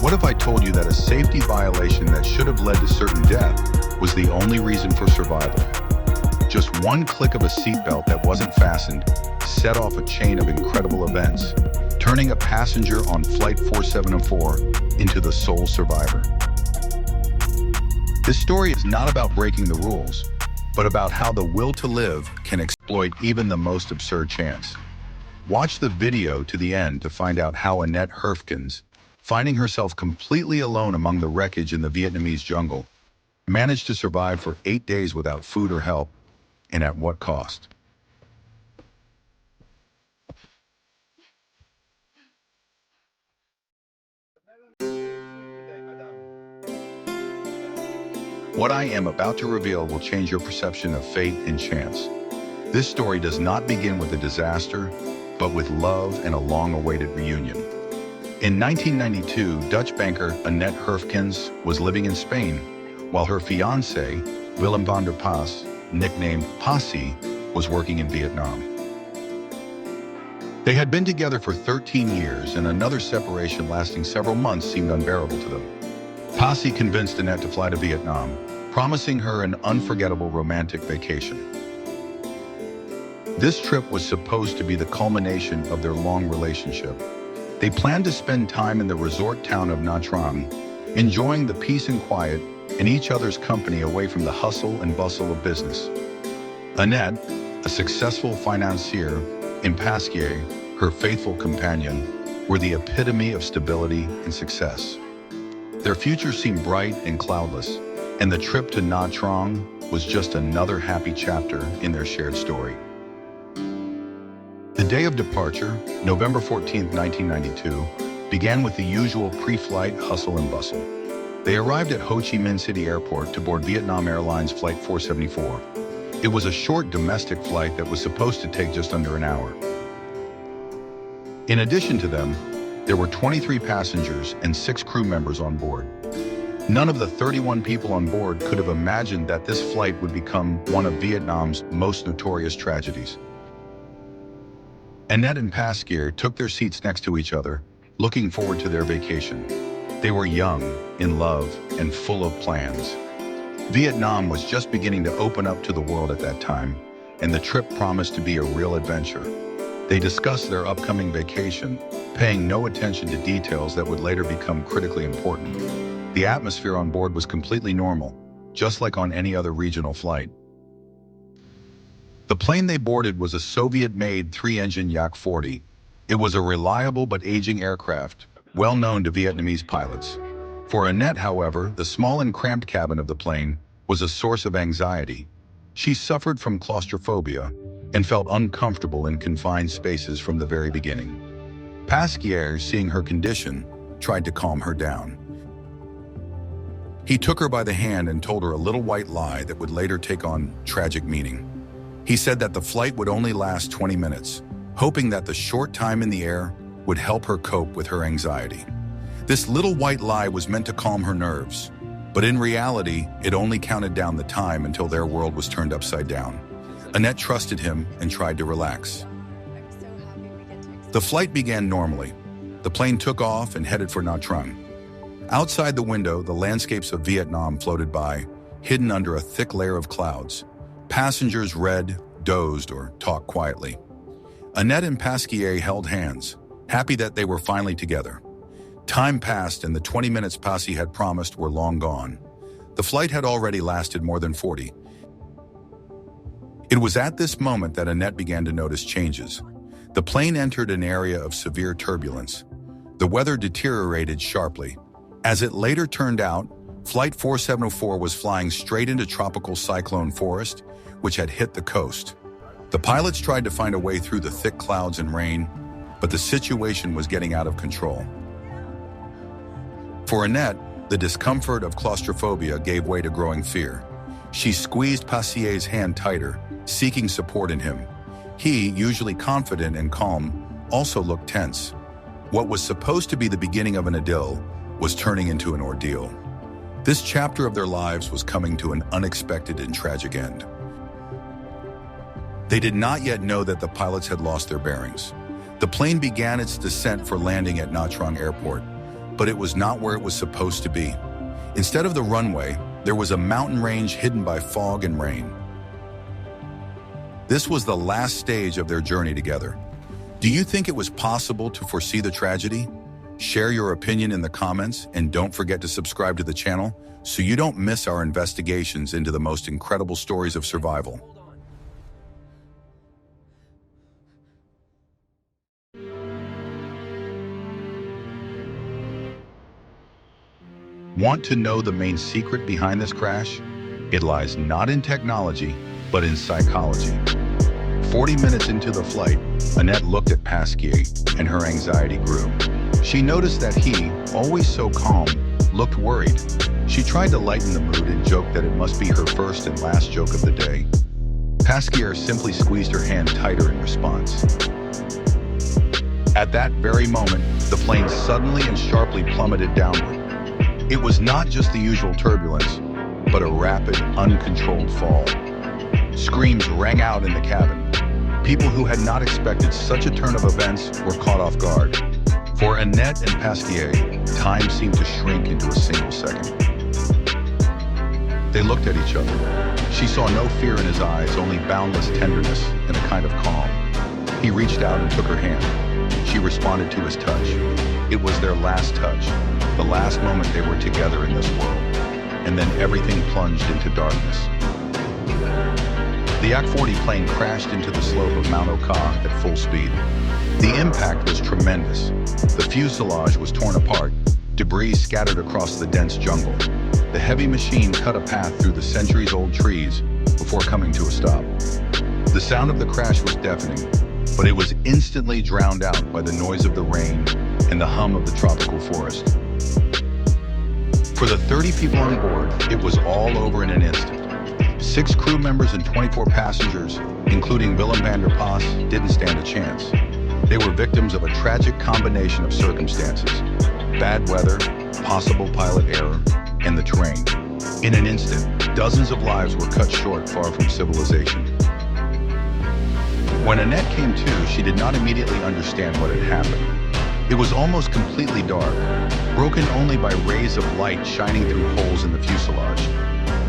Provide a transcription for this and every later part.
What if I told you that a safety violation that should have led to certain death was the only reason for survival? Just one click of a seatbelt that wasn't fastened set off a chain of incredible events, turning a passenger on Flight 4704 into the sole survivor. This story is not about breaking the rules, but about how the will to live can exploit even the most absurd chance. Watch the video to the end to find out how Annette Herfkens, finding herself completely alone among the wreckage in the Vietnamese jungle, managed to survive for 8 days without food or help, and at what cost. What I am about to reveal will change your perception of fate and chance. This story does not begin with a disaster, but with love and a long-awaited reunion. In 1992, Dutch banker Annette Herfkens was living in Spain, while her fiancé, Willem van der Pas, nicknamed Passie, was working in Vietnam. They had been together for 13 years, and another separation lasting several months seemed unbearable to them. Passie convinced Annette to fly to Vietnam, promising her an unforgettable romantic vacation. This trip was supposed to be the culmination of their long relationship. They planned to spend time in the resort town of Nha Trang, enjoying the peace and quiet and each other's company away from the hustle and bustle of business. Annette, a successful financier, and Pasquier, her faithful companion, were the epitome of stability and success. Their future seemed bright and cloudless, and the trip to Nha Trang was just another happy chapter in their shared story. The day of departure, November 14, 1992, began with the usual pre-flight hustle and bustle. They arrived at Ho Chi Minh City Airport to board Vietnam Airlines Flight 474. It was a short domestic flight that was supposed to take just under an hour. In addition to them, there were 23 passengers and 6 crew members on board. None of the 31 people on board could have imagined that this flight would become one of Vietnam's most notorious tragedies. Annette and Pasquier took their seats next to each other, looking forward to their vacation. They were young, in love, and full of plans. Vietnam was just beginning to open up to the world at that time, and the trip promised to be a real adventure. They discussed their upcoming vacation, paying no attention to details that would later become critically important. The atmosphere on board was completely normal, just like on any other regional flight. The plane they boarded was a Soviet-made 3-engine Yak-40. It was a reliable but aging aircraft, well known to Vietnamese pilots. For Annette, however, the small and cramped cabin of the plane was a source of anxiety. She suffered from claustrophobia and felt uncomfortable in confined spaces from the very beginning. Pasquier, seeing her condition, tried to calm her down. He took her by the hand and told her a little white lie that would later take on tragic meaning. He said that the flight would only last 20 minutes, hoping that the short time in the air would help her cope with her anxiety. This little white lie was meant to calm her nerves, but in reality, it only counted down the time until their world was turned upside down. Annette trusted him and tried to relax. The flight began normally. The plane took off and headed for Nha Trang. Outside the window, the landscapes of Vietnam floated by, hidden under a thick layer of clouds. Passengers read, dozed, or talked quietly. Annette and Pasquier held hands, happy that they were finally together. Time passed and the 20 minutes Passie had promised were long gone. The flight had already lasted more than 40. It was at this moment that Annette began to notice changes. The plane entered an area of severe turbulence. The weather deteriorated sharply. As it later turned out, Flight 4704 was flying straight into tropical cyclone forest, which had hit the coast. The pilots tried to find a way through the thick clouds and rain, but the situation was getting out of control. For Annette, the discomfort of claustrophobia gave way to growing fear. She squeezed Passier's hand tighter, seeking support in him. He, usually confident and calm, also looked tense. What was supposed to be the beginning of an idyll was turning into an ordeal. This chapter of their lives was coming to an unexpected and tragic end. They did not yet know that the pilots had lost their bearings. The plane began its descent for landing at Nha Trang Airport. But it was not where it was supposed to be. Instead of the runway, there was a mountain range hidden by fog and rain. This was the last stage of their journey together. Do you think it was possible to foresee the tragedy? Share your opinion in the comments and don't forget to subscribe to the channel so you don't miss our investigations into the most incredible stories of survival. Want to know the main secret behind this crash? It lies not in technology, but in psychology. 40 minutes into the flight, Annette looked at Pasquier and her anxiety grew. She noticed that he, always so calm, looked worried. She tried to lighten the mood and joked that it must be her first and last joke of the day. Pasquier simply squeezed her hand tighter in response. At that very moment, the plane suddenly and sharply plummeted downward. It was not just the usual turbulence, but a rapid, uncontrolled fall. Screams rang out in the cabin. People who had not expected such a turn of events were caught off guard. For Annette and Pasquier, time seemed to shrink into a single second. They looked at each other. She saw no fear in his eyes, only boundless tenderness and a kind of calm. He reached out and took her hand. She responded to his touch. It was their last touch, the last moment they were together in this world. And then everything plunged into darkness. The Yak 40 plane crashed into the slope of Mount Oka at full speed. The impact was tremendous. The fuselage was torn apart, debris scattered across the dense jungle. The heavy machine cut a path through the centuries-old trees before coming to a stop. The sound of the crash was deafening, but it was instantly drowned out by the noise of the rain and the hum of the tropical forest. For the 30 people on board, it was all over in an instant. 6 crew members and 24 passengers, including Willem van der Pas, didn't stand a chance. They were victims of a tragic combination of circumstances: bad weather, possible pilot error, and the terrain. In an instant, dozens of lives were cut short far from civilization. When Annette came to, she did not immediately understand what had happened. It was almost completely dark, broken only by rays of light shining through holes in the fuselage.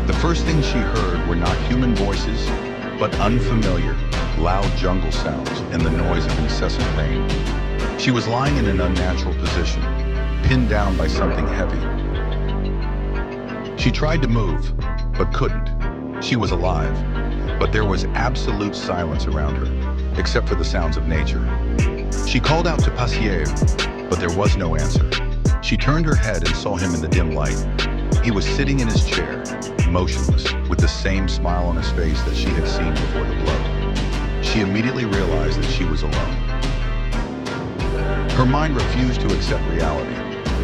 The first thing she heard were not human voices, but unfamiliar, loud jungle sounds and the noise of incessant rain. She was lying in an unnatural position, pinned down by something heavy. She tried to move, but couldn't. She was alive, but there was absolute silence around her, except for the sounds of nature. She called out to Pasquier, but there was no answer. She turned her head and saw him in the dim light. He was sitting in his chair, motionless, with the same smile on his face that she had seen before the blow. She immediately realized that she was alone. Her mind refused to accept reality.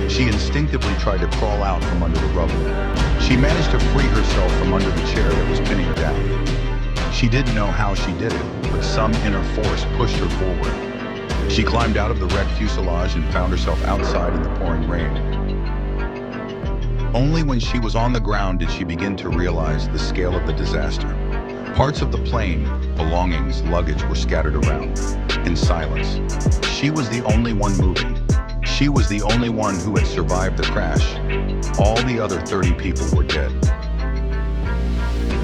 She instinctively tried to crawl out from under the rubble. She managed to free herself from under the chair that was pinning her down. She didn't know how she did it, but some inner force pushed her forward. She climbed out of the wrecked fuselage and found herself outside in the pouring rain. Only when she was on the ground did she begin to realize the scale of the disaster. Parts of the plane, belongings, luggage were scattered around. In silence, she was the only one moving. She was the only one who had survived the crash. All the other 30 people were dead.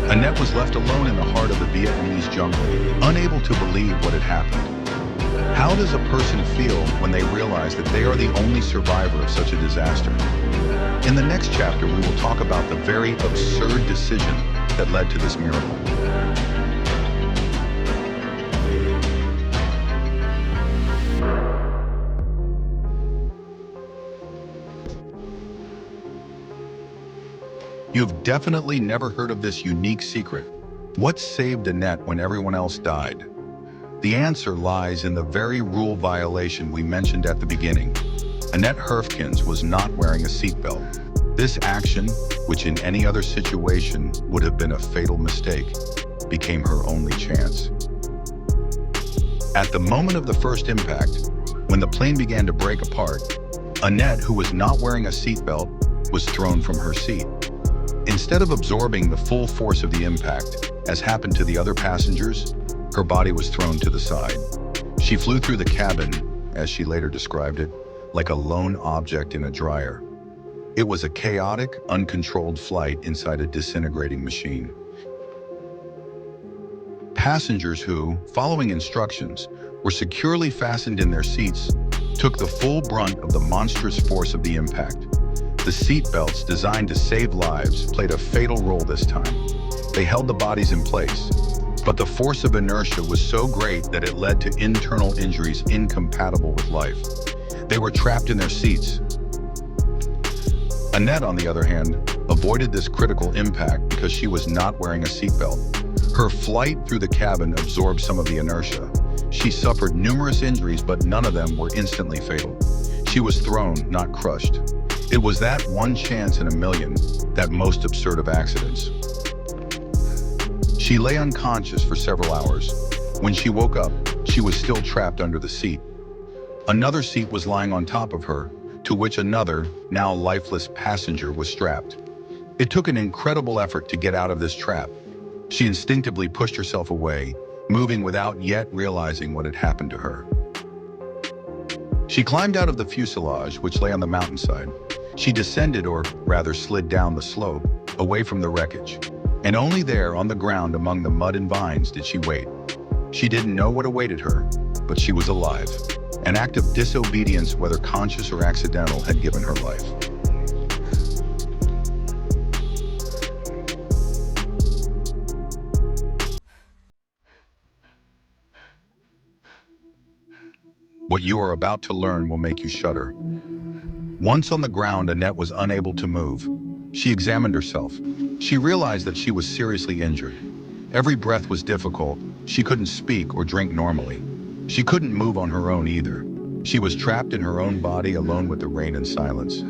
Annette was left alone in the heart of the Vietnamese jungle, unable to believe what had happened. How does a person feel when they realize that they are the only survivor of such a disaster? In the next chapter, we will talk about the very absurd decision that led to this miracle. You've definitely never heard of this unique secret. What saved Annette when everyone else died? The answer lies in the very rule violation we mentioned at the beginning. Annette Herfkens was not wearing a seatbelt. This action, which in any other situation would have been a fatal mistake, became her only chance. At the moment of the first impact, when the plane began to break apart, Annette, who was not wearing a seatbelt, was thrown from her seat. Instead of absorbing the full force of the impact, as happened to the other passengers, her body was thrown to the side. She flew through the cabin, as she later described it, like a lone object in a dryer. It was a chaotic, uncontrolled flight inside a disintegrating machine. Passengers who, following instructions, were securely fastened in their seats, took the full brunt of the monstrous force of the impact. The seatbelts designed to save lives played a fatal role this time. They held the bodies in place, but the force of inertia was so great that it led to internal injuries incompatible with life. They were trapped in their seats. Annette, on the other hand, avoided this critical impact because she was not wearing a seatbelt. Her flight through the cabin absorbed some of the inertia. She suffered numerous injuries, but none of them were instantly fatal. She was thrown, not crushed. It was that one chance in a million, that most absurd of accidents. She lay unconscious for several hours. When she woke up, she was still trapped under the seat. Another seat was lying on top of her, to which another, now lifeless passenger was strapped. It took an incredible effort to get out of this trap. She instinctively pushed herself away, moving without yet realizing what had happened to her. She climbed out of the fuselage, which lay on the mountainside. She descended, or rather slid down the slope, away from the wreckage. And only there, on the ground among the mud and vines, did she wait. She didn't know what awaited her, but she was alive. An act of disobedience, whether conscious or accidental, had given her life. What you are about to learn will make you shudder. Once on the ground, Annette was unable to move. She examined herself. She realized that she was seriously injured. Every breath was difficult. She couldn't speak or drink normally. She couldn't move on her own either. She was trapped in her own body, alone with the rain and silence.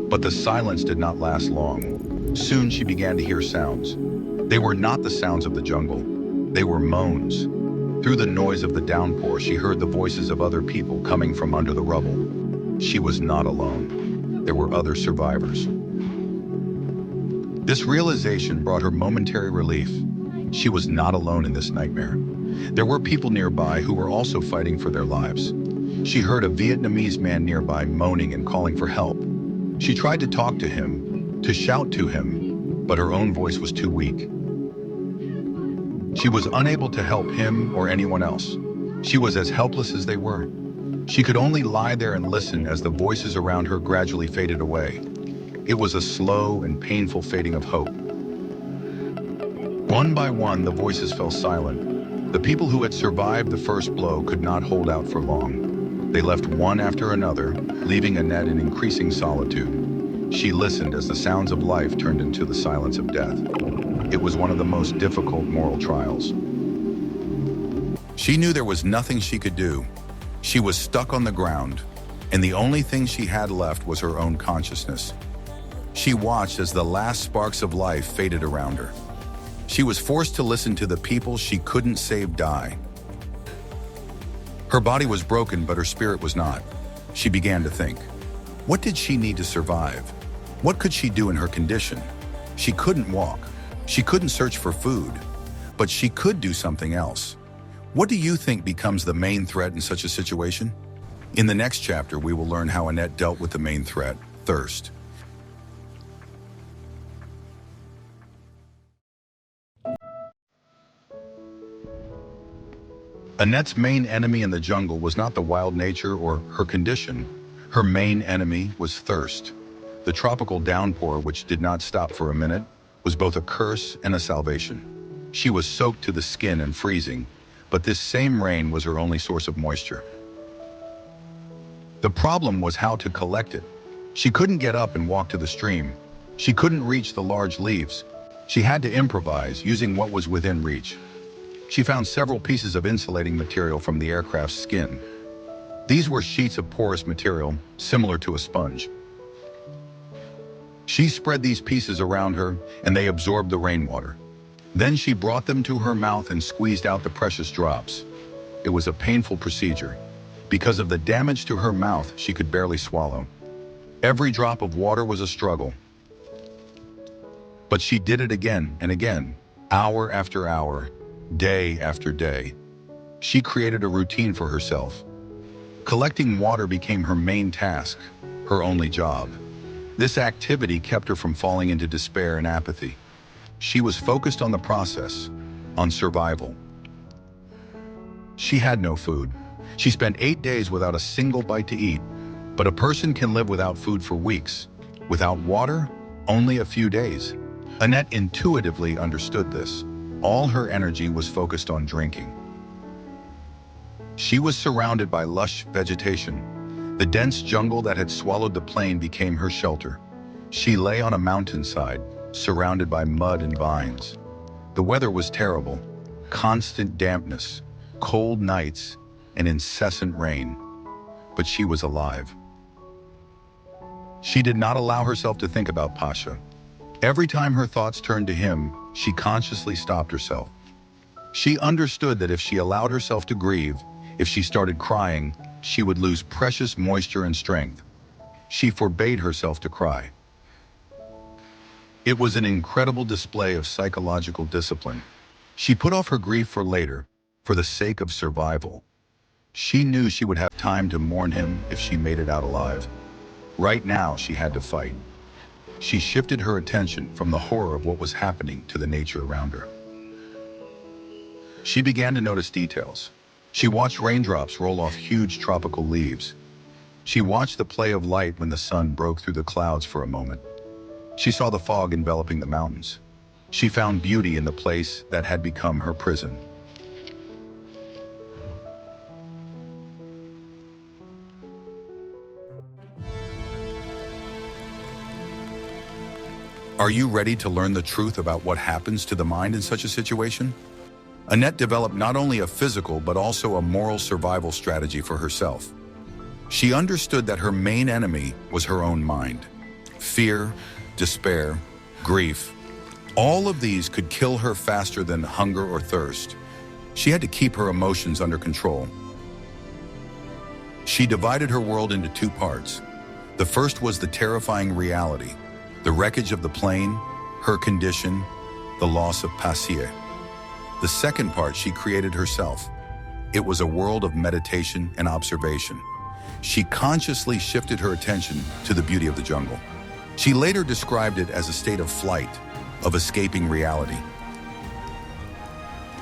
But the silence did not last long. Soon she began to hear sounds. They were not the sounds of the jungle. They were moans. Through the noise of the downpour, she heard the voices of other people coming from under the rubble. She was not alone. There were other survivors. This realization brought her momentary relief. She was not alone in this nightmare. There were people nearby who were also fighting for their lives. She heard a Vietnamese man nearby moaning and calling for help. She tried to talk to him, to shout to him, but her own voice was too weak. She was unable to help him or anyone else. She was as helpless as they were. She could only lie there and listen as the voices around her gradually faded away. It was a slow and painful fading of hope. One by one, the voices fell silent. The people who had survived the first blow could not hold out for long. They left one after another, leaving Annette in increasing solitude. She listened as the sounds of life turned into the silence of death. It was one of the most difficult moral trials. She knew there was nothing she could do. She was stuck on the ground, and the only thing she had left was her own consciousness. She watched as the last sparks of life faded around her. She was forced to listen to the people she couldn't save die. Her body was broken, but her spirit was not. She began to think. What did she need to survive? What could she do in her condition? She couldn't walk. She couldn't search for food, but she could do something else. What do you think becomes the main threat in such a situation? In the next chapter, we will learn how Annette dealt with the main threat, thirst. Annette's main enemy in the jungle was not the wild nature or her condition. Her main enemy was thirst. The tropical downpour, which did not stop for a minute, was both a curse and a salvation. She was soaked to the skin and freezing, but this same rain was her only source of moisture. The problem was how to collect it. She couldn't get up and walk to the stream. She couldn't reach the large leaves. She had to improvise, using what was within reach. She found several pieces of insulating material from the aircraft's skin. These were sheets of porous material, similar to a sponge. She spread these pieces around her, and they absorbed the rainwater. Then she brought them to her mouth and squeezed out the precious drops. It was a painful procedure. Because of the damage to her mouth, she could barely swallow. Every drop of water was a struggle. But she did it again and again, hour after hour, day after day. She created a routine for herself. Collecting water became her main task, her only job. This activity kept her from falling into despair and apathy. She was focused on the process, on survival. She had no food. She spent 8 days without a single bite to eat, but a person can live without food for weeks. Without water, only a few days. Annette intuitively understood this. All her energy was focused on drinking. She was surrounded by lush vegetation. The dense jungle that had swallowed the plain became her shelter. She lay on a mountainside, surrounded by mud and vines. The weather was terrible. Constant dampness, cold nights, and incessant rain. But she was alive. She did not allow herself to think about Pasha. Every time her thoughts turned to him, she consciously stopped herself. She understood that if she allowed herself to grieve, if she started crying, she would lose precious moisture and strength. She forbade herself to cry. It was an incredible display of psychological discipline. She put off her grief for later, for the sake of survival. She knew she would have time to mourn him if she made it out alive. Right now, she had to fight. She shifted her attention from the horror of what was happening to the nature around her. She began to notice details. She watched raindrops roll off huge tropical leaves. She watched the play of light when the sun broke through the clouds for a moment. She saw the fog enveloping the mountains. She found beauty in the place that had become her prison. Are you ready to learn the truth about what happens to the mind in such a situation? Annette developed not only a physical but also a moral survival strategy for herself. She understood that her main enemy was her own mind. Fear, despair, grief, all of these could kill her faster than hunger or thirst. She had to keep her emotions under control. She divided her world into two parts. The first was the terrifying reality, the wreckage of the plane, her condition, the loss of Passia. The second part she created herself. It was a world of meditation and observation. She consciously shifted her attention to the beauty of the jungle. She later described it as a state of flight, of escaping reality.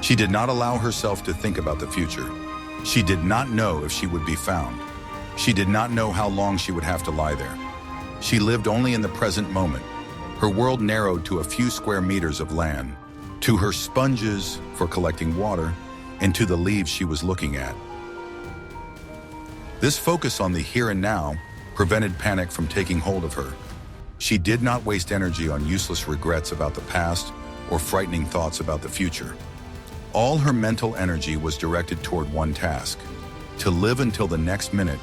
She did not allow herself to think about the future. She did not know if she would be found. She did not know how long she would have to lie there. She lived only in the present moment. Her world narrowed to a few square meters of land, to her sponges for collecting water, and to the leaves she was looking at. This focus on the here and now prevented panic from taking hold of her. She did not waste energy on useless regrets about the past or frightening thoughts about the future. All her mental energy was directed toward one task: to live until the next minute,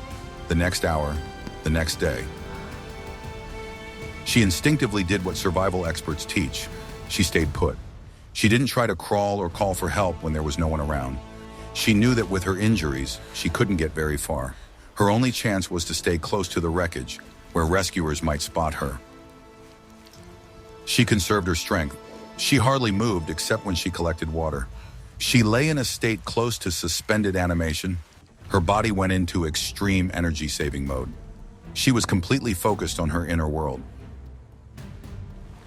the next hour, the next day. She instinctively did what survival experts teach. She stayed put. She didn't try to crawl or call for help when there was no one around. She knew that with her injuries, she couldn't get very far. Her only chance was to stay close to the wreckage, where rescuers might spot her. She conserved her strength. She hardly moved except when she collected water. She lay in a state close to suspended animation. Her body went into extreme energy-saving mode. She was completely focused on her inner world.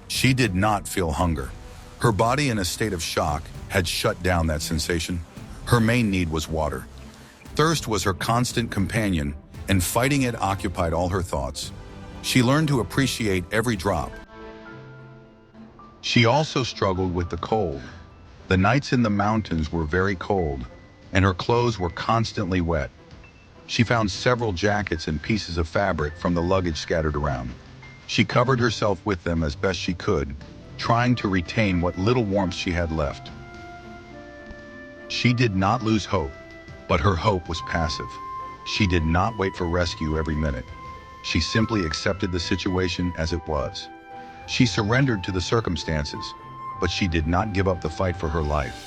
She did not feel hunger. Her body, in a state of shock, had shut down that sensation. Her main need was water. Thirst was her constant companion, and fighting it occupied all her thoughts. She learned to appreciate every drop. She also struggled with the cold. The nights in the mountains were very cold, and her clothes were constantly wet. She found several jackets and pieces of fabric from the luggage scattered around. She covered herself with them as best she could, trying to retain what little warmth she had left. She did not lose hope, but her hope was passive. She did not wait for rescue every minute. She simply accepted the situation as it was. She surrendered to the circumstances, but she did not give up the fight for her life.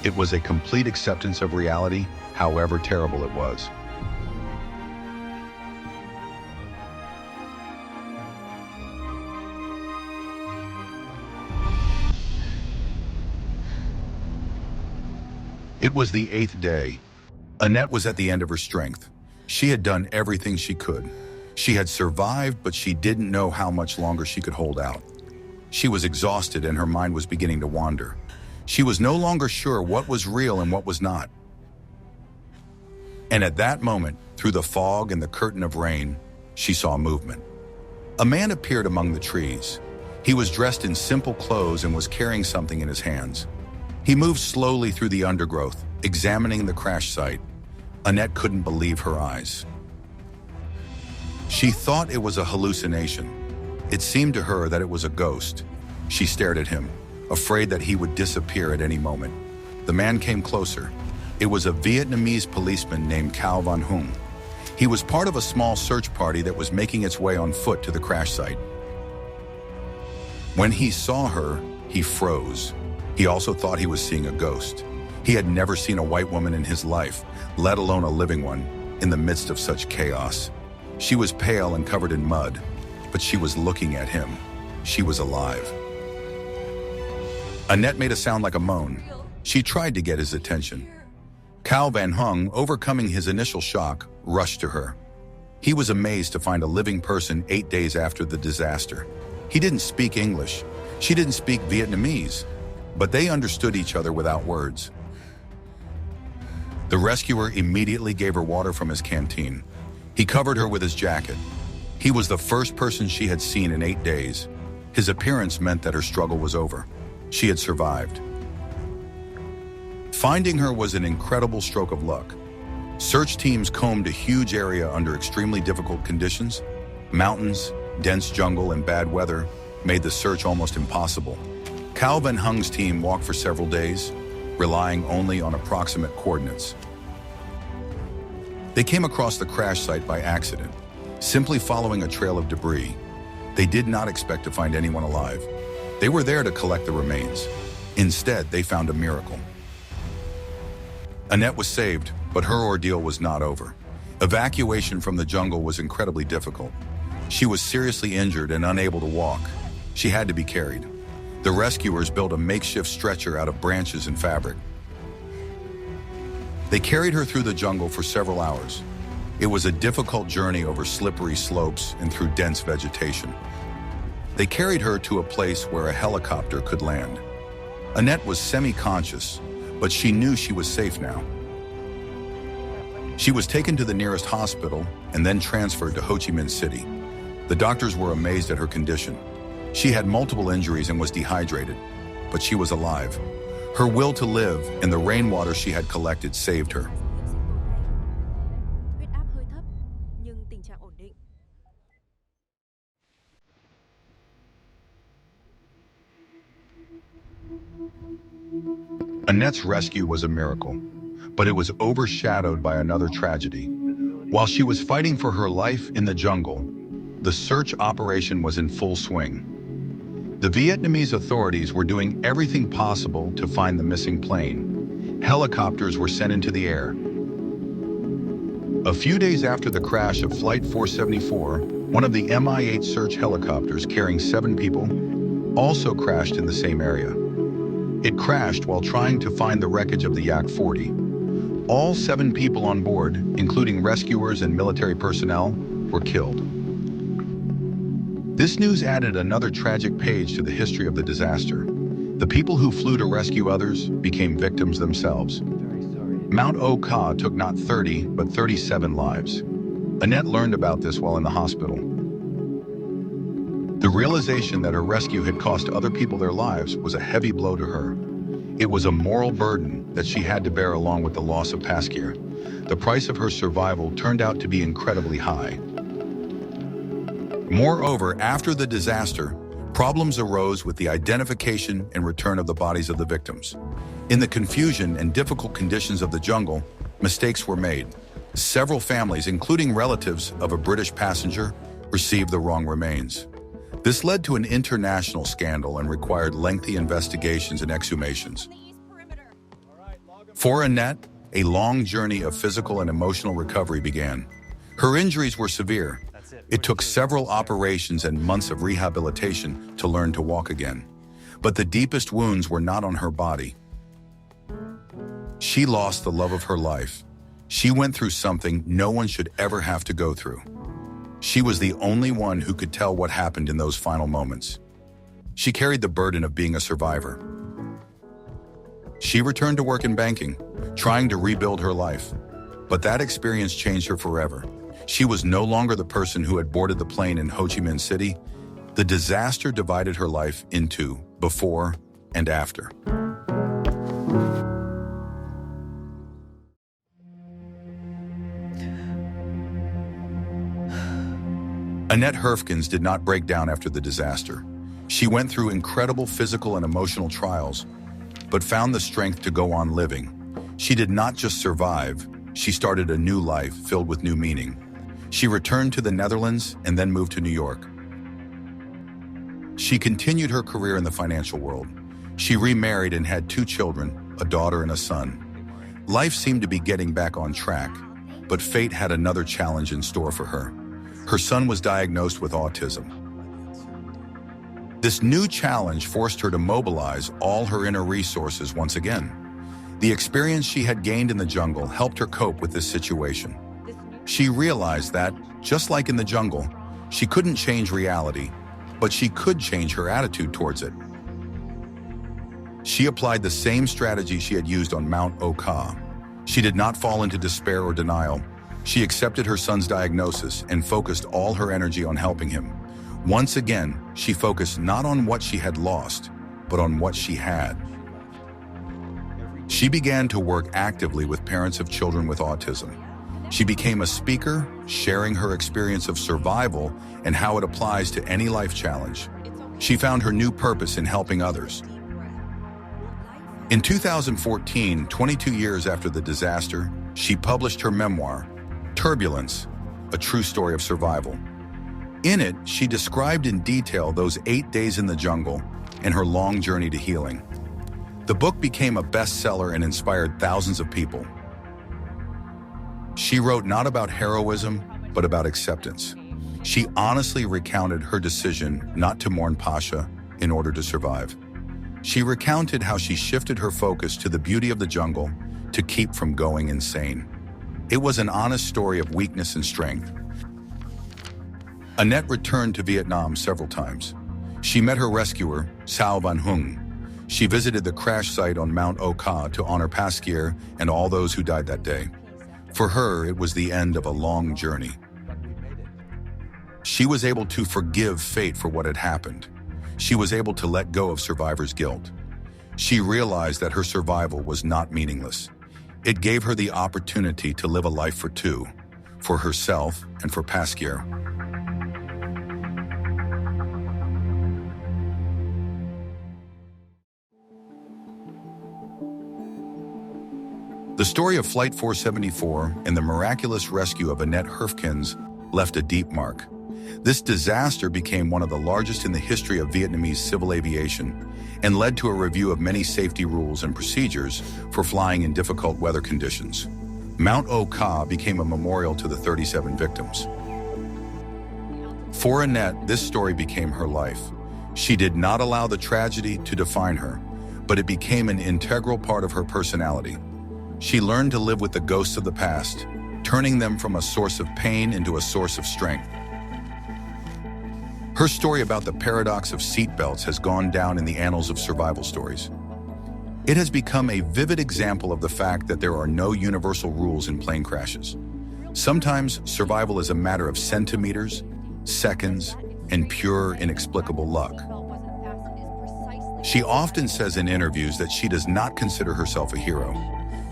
It was a complete acceptance of reality, however terrible it was. It was the 8th day. Annette was at the end of her strength. She had done everything she could. She had survived, but she didn't know how much longer she could hold out. She was exhausted and her mind was beginning to wander. She was no longer sure what was real and what was not. And at that moment, through the fog and the curtain of rain, she saw movement. A man appeared among the trees. He was dressed in simple clothes and was carrying something in his hands. He moved slowly through the undergrowth, examining the crash site. Annette couldn't believe her eyes. She thought it was a hallucination. It seemed to her that it was a ghost. She stared at him, afraid that he would disappear at any moment. The man came closer. It was a Vietnamese policeman named Cao Van Hung. He was part of a small search party that was making its way on foot to the crash site. When he saw her, he froze. He also thought he was seeing a ghost. He had never seen a white woman in his life, let alone a living one, in the midst of such chaos. She was pale and covered in mud, but she was looking at him. She was alive. Annette made a sound like a moan. She tried to get his attention. Cao Van Hung, overcoming his initial shock, rushed to her. He was amazed to find a living person 8 days after the disaster. He didn't speak English. She didn't speak Vietnamese, but they understood each other without words. The rescuer immediately gave her water from his canteen. He covered her with his jacket. He was the first person she had seen in 8 days. His appearance meant that her struggle was over. She had survived. Finding her was an incredible stroke of luck. Search teams combed a huge area under extremely difficult conditions. Mountains, dense jungle, and bad weather made the search almost impossible. Cao Van Hung's team walked for several days, relying only on approximate coordinates. They came across the crash site by accident, simply following a trail of debris. They did not expect to find anyone alive. They were there to collect the remains. Instead, they found a miracle. Annette was saved, but her ordeal was not over. Evacuation from the jungle was incredibly difficult. She was seriously injured and unable to walk. She had to be carried. The rescuers built a makeshift stretcher out of branches and fabric. They carried her through the jungle for several hours. It was a difficult journey over slippery slopes and through dense vegetation. They carried her to a place where a helicopter could land. Annette was semi-conscious, but she knew she was safe now. She was taken to the nearest hospital and then transferred to Ho Chi Minh City. The doctors were amazed at her condition. She had multiple injuries and was dehydrated, but she was alive. Her will to live and the rainwater she had collected saved her. Huyết áp hơi thấp nhưng tình trạng ổn định. Annette's rescue was a miracle, but it was overshadowed by another tragedy. While she was fighting for her life in the jungle, the search operation was in full swing. The Vietnamese authorities were doing everything possible to find the missing plane. Helicopters were sent into the air. A few days after the crash of Flight 474, one of the Mi-8 search helicopters carrying 7 people also crashed in the same area. It crashed while trying to find the wreckage of the Yak-40. All 7 people on board, including rescuers and military personnel, were killed. This news added another tragic page to the history of the disaster. The people who flew to rescue others became victims themselves. Mount Oka took not 30, but 37 lives. Annette learned about this while in the hospital. The realization that her rescue had cost other people their lives was a heavy blow to her. It was a moral burden that she had to bear along with the loss of Pasquier. The price of her survival turned out to be incredibly high. Moreover, after the disaster, problems arose with the identification and return of the bodies of the victims. In the confusion and difficult conditions of the jungle, mistakes were made. Several families, including relatives of a British passenger, received the wrong remains. This led to an international scandal and required lengthy investigations and exhumations. For Annette, a long journey of physical and emotional recovery began. Her injuries were severe. It took several operations and months of rehabilitation to learn to walk again. But the deepest wounds were not on her body. She lost the love of her life. She went through something no one should ever have to go through. She was the only one who could tell what happened in those final moments. She carried the burden of being a survivor. She returned to work in banking, trying to rebuild her life. But that experience changed her forever. She was no longer the person who had boarded the plane in Ho Chi Minh City. The disaster divided her life into before and after. Annette Herfkens did not break down after the disaster. She went through incredible physical and emotional trials, but found the strength to go on living. She did not just survive, she started a new life filled with new meaning. She returned to the Netherlands and then moved to New York. She continued her career in the financial world. She remarried and had 2 children, a daughter and a son. Life seemed to be getting back on track, but fate had another challenge in store for her. Her son was diagnosed with autism. This new challenge forced her to mobilize all her inner resources once again. The experience she had gained in the jungle helped her cope with this situation. She realized that, just like in the jungle, she couldn't change reality, but she could change her attitude towards it. She applied the same strategy she had used on Mount Oka. She did not fall into despair or denial. She accepted her son's diagnosis and focused all her energy on helping him. Once again, she focused not on what she had lost, but on what she had. She began to work actively with parents of children with autism. She became a speaker, sharing her experience of survival and how it applies to any life challenge. She found her new purpose in helping others. In 2014, 22 years after the disaster, she published her memoir, Turbulence, a true story of survival. In it, she described in detail those 8 days in the jungle and her long journey to healing. The book became a bestseller and inspired thousands of people. She wrote not about heroism, but about acceptance. She honestly recounted her decision not to mourn Pasha in order to survive. She recounted how she shifted her focus to the beauty of the jungle to keep from going insane. It was an honest story of weakness and strength. Annette returned to Vietnam several times. She met her rescuer, Sao Van Hung. She visited the crash site on Mount Oka to honor Pasquier and all those who died that day. For her, it was the end of a long journey. She was able to forgive fate for what had happened. She was able to let go of survivor's guilt. She realized that her survival was not meaningless. It gave her the opportunity to live a life for 2, for herself and for Pasquier. The story of Flight 474 and the miraculous rescue of Annette Herfkens left a deep mark. This disaster became one of the largest in the history of Vietnamese civil aviation and led to a review of many safety rules and procedures for flying in difficult weather conditions. Mount Oka became a memorial to the 37 victims. For Annette, this story became her life. She did not allow the tragedy to define her, but it became an integral part of her personality. She learned to live with the ghosts of the past, turning them from a source of pain into a source of strength. Her story about the paradox of seatbelts has gone down in the annals of survival stories. It has become a vivid example of the fact that there are no universal rules in plane crashes. Sometimes survival is a matter of centimeters, seconds, and pure, inexplicable luck. She often says in interviews that she does not consider herself a hero.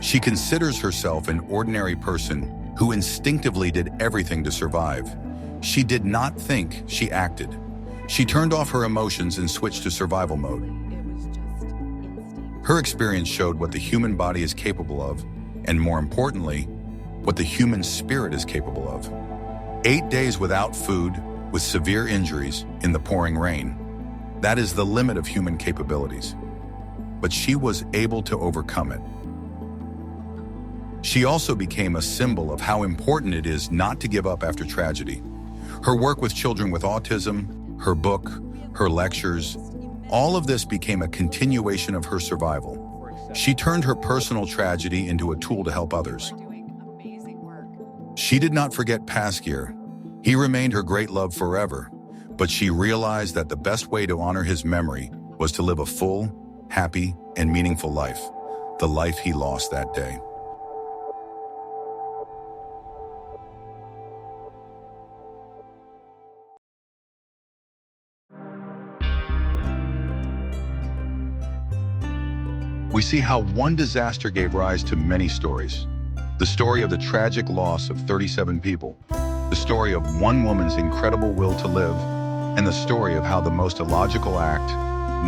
She considers herself an ordinary person who instinctively did everything to survive. She did not think, she acted. She turned off her emotions and switched to survival mode. Her experience showed what the human body is capable of, and more importantly, what the human spirit is capable of. 8 days without food, with severe injuries, in the pouring rain. That is the limit of human capabilities. But she was able to overcome it. She also became a symbol of how important it is not to give up after tragedy. Her work with children with autism, her book, her lectures, all of this became a continuation of her survival. She turned her personal tragedy into a tool to help others. She did not forget Pasquier. He remained her great love forever, but she realized that the best way to honor his memory was to live a full, happy, and meaningful life, the life he lost that day. We see how one disaster gave rise to many stories. The story of the tragic loss of 37 people, the story of one woman's incredible will to live, and the story of how the most illogical act,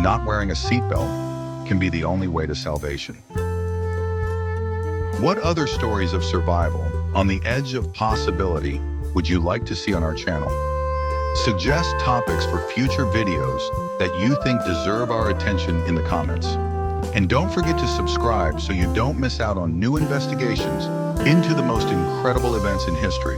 not wearing a seatbelt, can be the only way to salvation. What other stories of survival, on the edge of possibility, would you like to see on our channel? Suggest topics for future videos that you think deserve our attention in the comments. And don't forget to subscribe so you don't miss out on new investigations into the most incredible events in history.